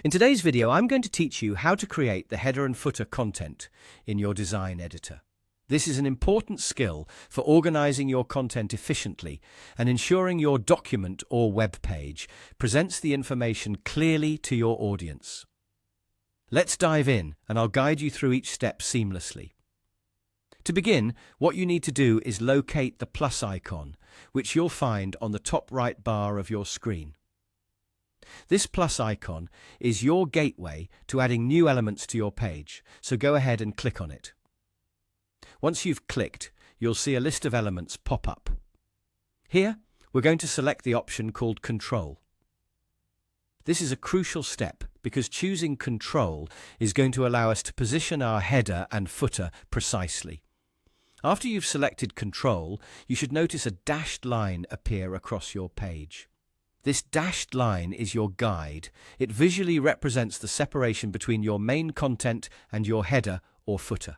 In today's video, I'm going to teach you how to create the header and footer content in your design editor. This is an important skill for organizing your content efficiently and ensuring your document or web page presents the information clearly to your audience. Let's dive in, and I'll guide you through each step seamlessly. To begin, what you need to do is locate the plus icon, which you'll find on the top right bar of your screen. This plus icon is your gateway to adding new elements to your page, so go ahead and click on it. Once you've clicked, you'll see a list of elements pop up. Here, we're going to select the option called Control. This is a crucial step because choosing Control is going to allow us to position our header and footer precisely. After you've selected Control, you should notice a dashed line appear across your page. This dashed line is your guide. It visually represents the separation between your main content and your header or footer.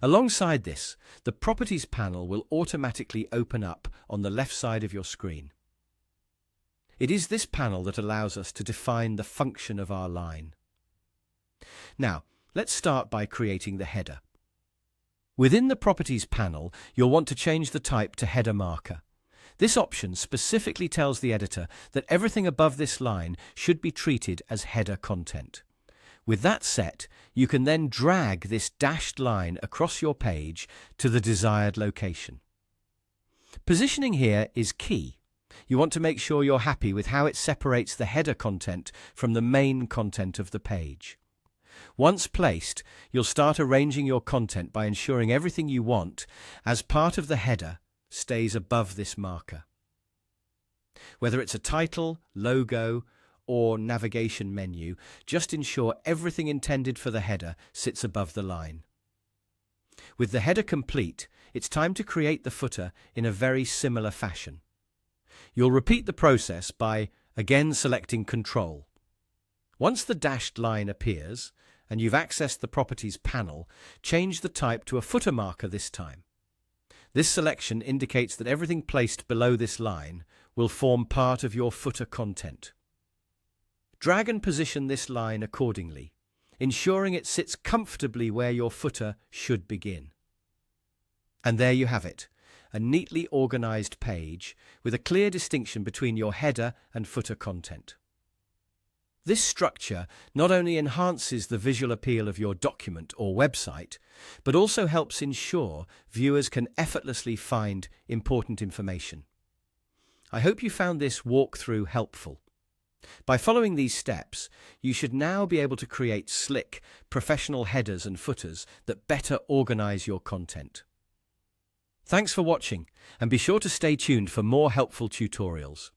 Alongside this, the Properties panel will automatically open up on the left side of your screen. It is this panel that allows us to define the function of our line. Now, let's start by creating the header. Within the Properties panel, you'll want to change the type to Header Marker. This option specifically tells the editor that everything above this line should be treated as header content. With that set, you can then drag this dashed line across your page to the desired location. Positioning here is key. You want to make sure you're happy with how it separates the header content from the main content of the page. Once placed, you'll start arranging your content by ensuring everything you want as part of the header stays above this marker. Whether it's a title, logo, or navigation menu, just ensure everything intended for the header sits above the line. With the header complete, it's time to create the footer in a very similar fashion. You'll repeat the process by again selecting Control. Once the dashed line appears, and you've accessed the Properties panel, change the type to a footer marker this time. This selection indicates that everything placed below this line will form part of your footer content. Drag and position this line accordingly, ensuring it sits comfortably where your footer should begin. And there you have it, a neatly organized page with a clear distinction between your header and footer content. This structure not only enhances the visual appeal of your document or website, but also helps ensure viewers can effortlessly find important information. I hope you found this walkthrough helpful. By following these steps, you should now be able to create slick, professional headers and footers that better organize your content. Thanks for watching, and be sure to stay tuned for more helpful tutorials.